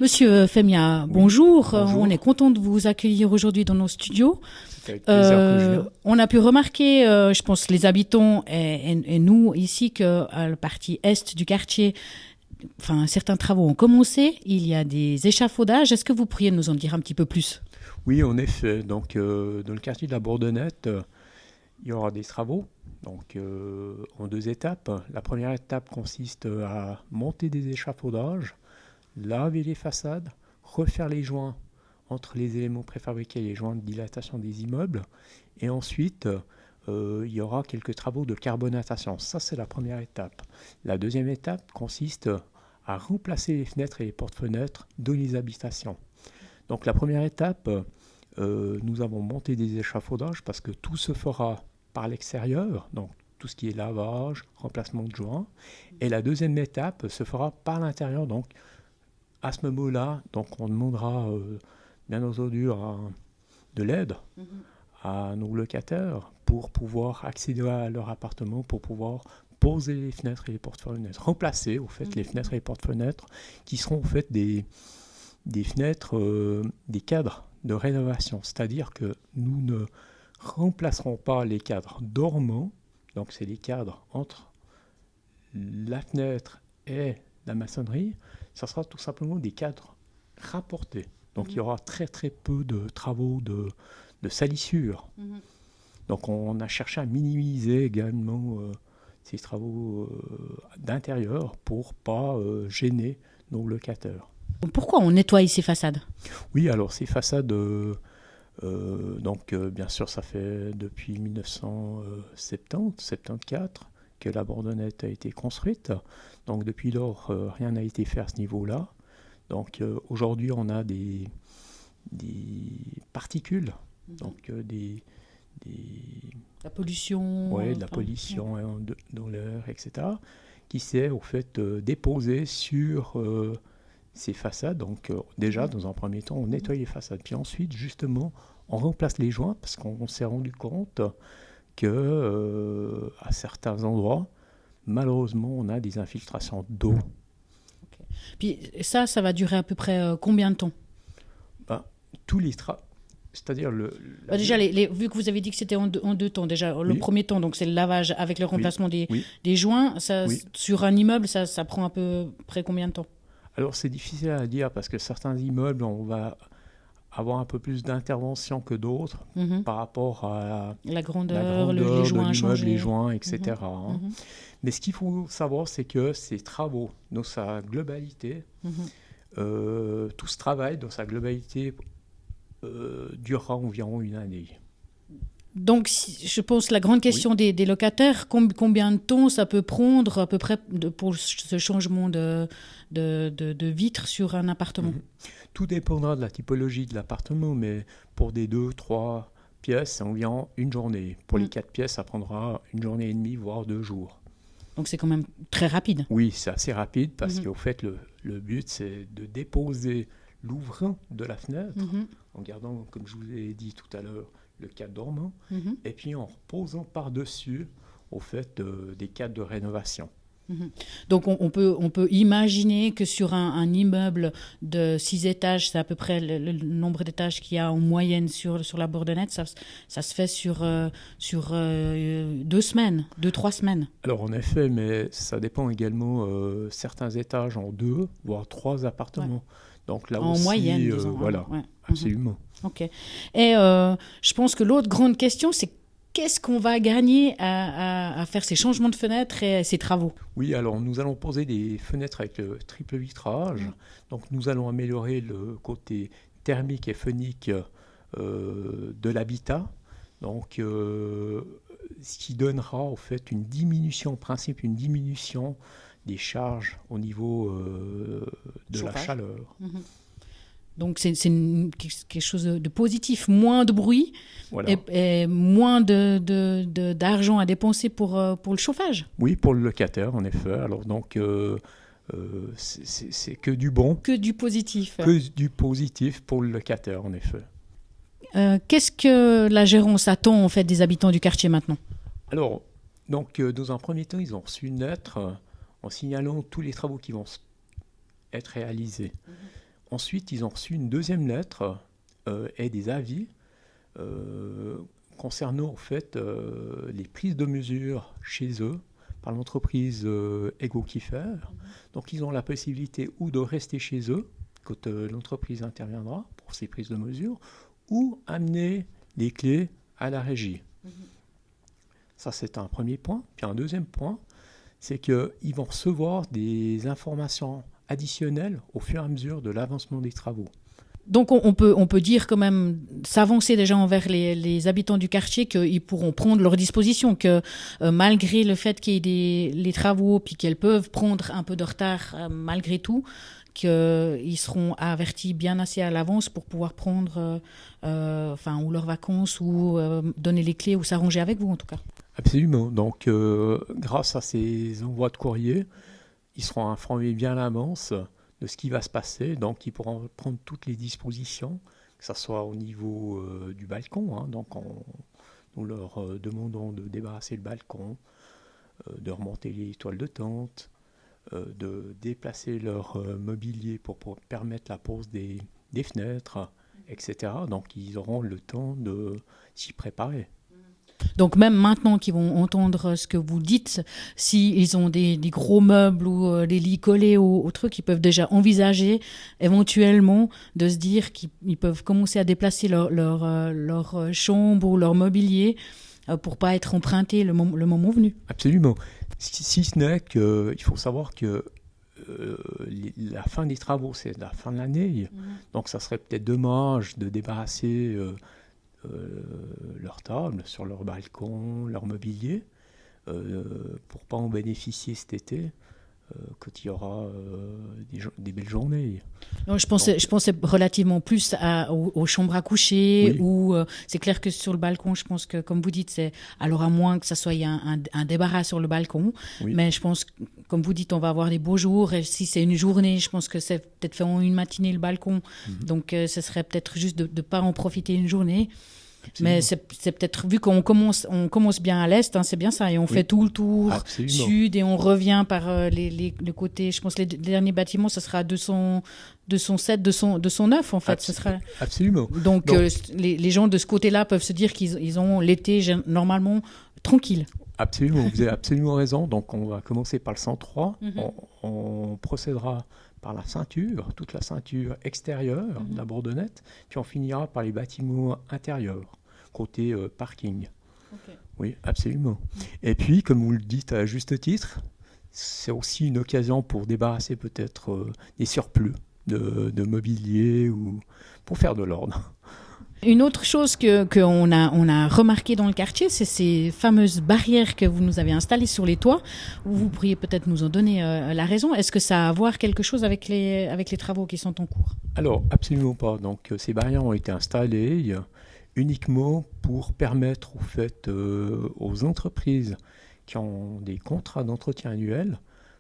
Monsieur Femia, bonjour. Bonjour. On est content de vous accueillir aujourd'hui dans nos studios. C'est avec plaisir que je viens. On a pu remarquer, je pense, les habitants et nous ici, que à la partie est du quartier, enfin, certains travaux ont commencé. Il y a des échafaudages. Est-ce que vous pourriez nous en dire un petit peu plus? Oui, en effet. Donc, dans le quartier de la Bourdonnette, il y aura des travaux. Donc, en deux étapes. La première étape consiste à monter des échafaudages, laver les façades, refaire les joints entre les éléments préfabriqués et les joints de dilatation des immeubles. Et ensuite, il y aura quelques travaux de carbonatation. Ça, c'est la première étape. La deuxième étape consiste à remplacer les fenêtres et les portes-fenêtres de les habitations. Donc, la première étape, nous avons monté des échafaudages parce que tout se fera par l'extérieur, donc tout ce qui est lavage, remplacement de joints. Et la deuxième étape se fera par l'intérieur. Donc, à ce moment-là, donc on demandera bien entendu de l'aide à nos locataires pour pouvoir accéder à leur appartement, pour pouvoir poser les fenêtres et les portes-fenêtres, remplacer au fait les fenêtres et les portes-fenêtres qui seront au fait des fenêtres, des cadres de rénovation. C'est-à-dire que nous ne remplacerons pas les cadres dormants, donc c'est les cadres entre la fenêtre et la maçonnerie. Ça sera tout simplement des cadres rapportés. Donc il y aura très très peu de travaux de salissure. Donc on a cherché à minimiser également ces travaux d'intérieur pour pas gêner nos locataires. Pourquoi on nettoie ces façades? Oui, alors ces façades, bien sûr ça fait depuis 1974 que la Bourdonnette a été construite. Donc depuis lors, rien n'a été fait à ce niveau-là. Donc aujourd'hui, on a des particules, donc La pollution. ouais, de la pollution dans l'air, etc., qui s'est au fait déposée sur ces façades. Donc déjà, dans un premier temps, on nettoie les façades. Puis ensuite, justement, on remplace les joints parce qu'on s'est rendu compte que à certains endroits, malheureusement, on a des infiltrations d'eau. Puis ça va durer à peu près combien de temps? Tous les c'est-à-dire déjà, vu que vous avez dit que c'était en deux temps, déjà, le premier temps, donc c'est le lavage avec le remplacement des joints, ça, sur un immeuble, ça prend à peu près combien de temps? Alors c'est difficile à dire parce que certains immeubles, on va avoir un peu plus d'intervention que d'autres par rapport à la grandeur, les de joints à l'immeuble, changer. les joints, etc. Mais ce qu'il faut savoir, c'est que ces travaux, dans sa globalité, tout ce travail, dans sa globalité, durera environ une année. Donc, je pense la grande question des locataires, combien de temps ça peut prendre à peu près pour ce changement de vitre sur un appartement? Tout dépendra de la typologie de l'appartement, mais pour des 2-3 pièces, c'est environ une journée. Pour les 4 pièces, ça prendra une journée et demie, voire 2 jours. Donc c'est quand même très rapide. Oui, c'est assez rapide parce qu'au fait, le but, c'est de déposer l'ouvrant de la fenêtre en gardant, comme je vous ai dit tout à l'heure, le cadre dormant, et puis en reposant par-dessus, au fait, des cadres de rénovation. Donc on peut imaginer que sur un immeuble de 6 étages, c'est à peu près le nombre d'étages qu'il y a en moyenne sur la Bourdonnette, ça se fait sur 2 semaines, 2-3 semaines. Alors en effet, mais ça dépend également, certains étages en 2, voire 3 appartements. Ouais. Donc là en aussi, moyenne, disons. voilà, absolument. Ok. Et je pense que l'autre grande question, c'est qu'est-ce qu'on va gagner à faire ces changements de fenêtres et ces travaux? Oui, alors nous allons poser des fenêtres avec le triple vitrage. Donc nous allons améliorer le côté thermique et phonique de l'habitat. Donc ce qui donnera en fait une diminution, en principe une diminution des charges au niveau de la chaleur. Donc c'est quelque chose de positif, moins de bruit voilà. et moins d'argent à dépenser pour le chauffage. Oui, pour le locataire, en effet. Alors donc c'est que du bon. Que du positif. Que du positif pour le locataire, en effet. Qu'est-ce que la gérance attend en fait des habitants du quartier maintenant? Alors, donc dans un premier temps, ils ont reçu une lettre en signalant tous les travaux qui vont être réalisés. ensuite, ils ont reçu une deuxième lettre et des avis concernant en fait les prises de mesures chez eux par l'entreprise Ego Kiefer. Donc ils ont la possibilité ou de rester chez eux quand l'entreprise interviendra pour ces prises de mesures, ou amener les clés à la régie. Ça, c'est un premier point. Puis un deuxième point, c'est qu'ils vont recevoir des informations additionnelles au fur et à mesure de l'avancement des travaux. Donc on peut dire quand même, s'avancer déjà envers les habitants du quartier qu'ils pourront prendre leurs dispositions, que malgré le fait qu'il y ait les travaux, puis qu'elles peuvent prendre un peu de retard malgré tout, qu'ils seront avertis bien assez à l'avance pour pouvoir prendre ou leurs vacances ou donner les clés ou s'arranger avec vous en tout cas. Absolument. Donc grâce à ces envois de courrier, ils seront informés bien à l'avance de ce qui va se passer, donc ils pourront prendre toutes les dispositions, que ce soit au niveau du balcon, hein, donc nous leur demandons de débarrasser le balcon, de remonter les toiles de tente, de déplacer leur mobilier pour permettre la pose des fenêtres, etc. Donc ils auront le temps de s'y préparer. Donc même maintenant qu'ils vont entendre ce que vous dites, s'ils ont des gros meubles ou des lits collés au truc, ils peuvent déjà envisager éventuellement de se dire qu'ils peuvent commencer à déplacer leur chambre ou leur mobilier pour pas être emprunté le moment venu. Absolument. Si ce n'est qu'il faut savoir que la fin des travaux, c'est la fin de l'année. Donc ça serait peut-être dommage de débarrasser leur table, sur leur balcon, leur mobilier, pour pas en bénéficier cet été, quand il y aura des belles journées. Non, je pensais relativement plus aux chambres à coucher, oui. Ou c'est clair que sur le balcon, je pense que, comme vous dites, alors à moins que ça soit un débarras sur le balcon, oui. Mais je pense, comme vous dites, on va avoir des beaux jours, et si c'est une journée, je pense que c'est peut-être fait en une matinée le balcon, donc ce serait peut-être juste de ne pas en profiter une journée. Absolument. Mais c'est peut-être, vu qu'on commence bien à l'est, hein, c'est bien ça, et on fait tout le tour sud, et on revient par le côté, je pense les derniers bâtiments, ça sera 207, 209 en fait. Ce sera... Absolument. Donc les gens de ce côté-là peuvent se dire qu'ils ont l'été normalement tranquille. Absolument, vous avez absolument raison. Donc on va commencer par le 103, on procédera par la ceinture, toute la ceinture extérieure de la Bourdonnette, puis on finira par les bâtiments intérieurs, côté parking. Okay. Oui, absolument. Et puis, comme vous le dites à juste titre, c'est aussi une occasion pour débarrasser peut-être des surplus de mobilier ou pour faire de l'ordre. Une autre chose qu'on a remarqué dans le quartier, c'est ces fameuses barrières que vous nous avez installées sur les toits. Vous pourriez peut-être nous en donner la raison. Est-ce que ça a à voir quelque chose avec les travaux qui sont en cours ? Alors, absolument pas. Donc, ces barrières ont été installées uniquement pour permettre aux entreprises qui ont des contrats d'entretien annuels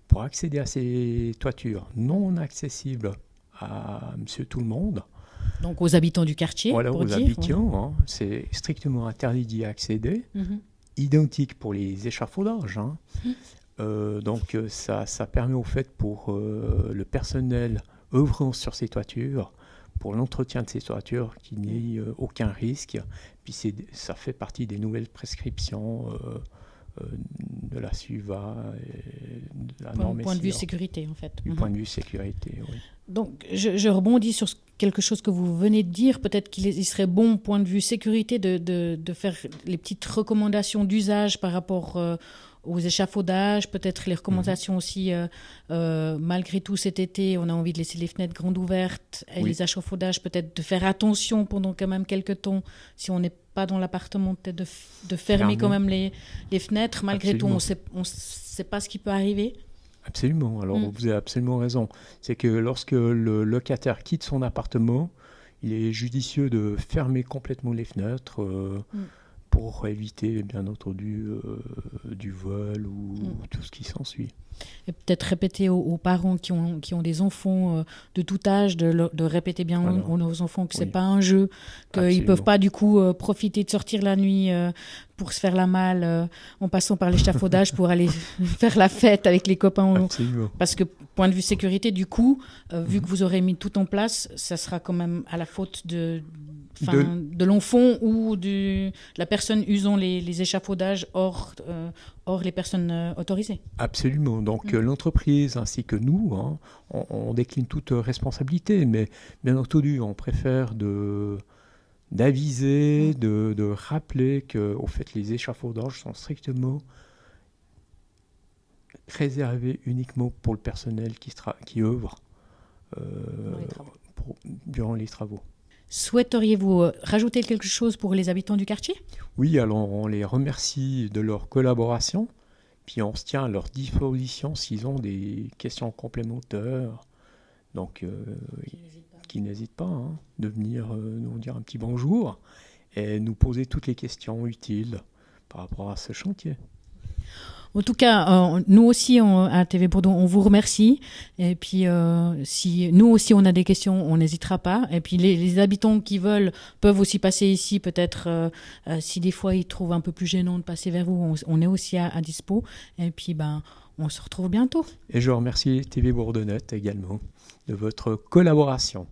pour accéder à ces toitures non accessibles à monsieur tout le monde. Donc aux habitants du quartier. Voilà, aux habitants, hein, c'est strictement interdit d'y accéder. Identique pour les échafaudages. Hein. Donc ça permet pour le personnel œuvrant sur ces toitures, pour l'entretien de ces toitures, qu'il n'y ait aucun risque. Puis ça fait partie des nouvelles prescriptions de la SUVA et de la norme. Point de vue sécurité, en fait. Du point de vue sécurité, oui. Donc, je rebondis sur quelque chose que vous venez de dire. Peut-être qu'il serait bon, point de vue sécurité, de faire les petites recommandations d'usage par rapport aux échafaudages, peut-être les recommandations aussi, malgré tout cet été, on a envie de laisser les fenêtres grandes ouvertes, et les échafaudages, peut-être de faire attention pendant quand même quelques temps, si on n'est pas dans l'appartement, peut-être de fermer quand même les fenêtres. Malgré tout, on sait pas ce qui peut arriver. Absolument, alors vous avez absolument raison. C'est que lorsque le locataire quitte son appartement, il est judicieux de fermer complètement les fenêtres pour éviter, bien entendu, du vol ou tout ce qui s'ensuit. Et peut-être répéter aux parents qui ont des enfants de tout âge, de répéter bien aux enfants que c'est pas un jeu, qu'ils peuvent pas du coup profiter de sortir la nuit pour se faire la malle en passant par l'échafaudage pour aller faire la fête avec les copains. Parce que point de vue sécurité, du coup, vu que vous aurez mis tout en place, ça sera quand même à la faute de l'enfant ou de la personne usant les échafaudages hors les personnes autorisées. Absolument. Donc l'entreprise ainsi que nous, on décline toute responsabilité, mais bien entendu, on préfère d'aviser, de rappeler que, au fait, les échafaudages sont strictement réservés uniquement pour le personnel qui œuvre durant les travaux. Souhaiteriez-vous rajouter quelque chose pour les habitants du quartier ? Oui, alors on les remercie de leur collaboration, puis on se tient à leur disposition s'ils ont des questions complémentaires. Donc, qui n'hésitent pas de venir nous dire un petit bonjour et nous poser toutes les questions utiles par rapport à ce chantier. En tout cas, nous aussi, à TV Bourdon, on vous remercie. Et puis, si nous aussi, on a des questions, on n'hésitera pas. Et puis, les habitants qui veulent peuvent aussi passer ici. Peut-être, si des fois, ils trouvent un peu plus gênant de passer vers vous, on est aussi à dispo. Et puis, on se retrouve bientôt. Et je remercie TV Bourdonnette également de votre collaboration.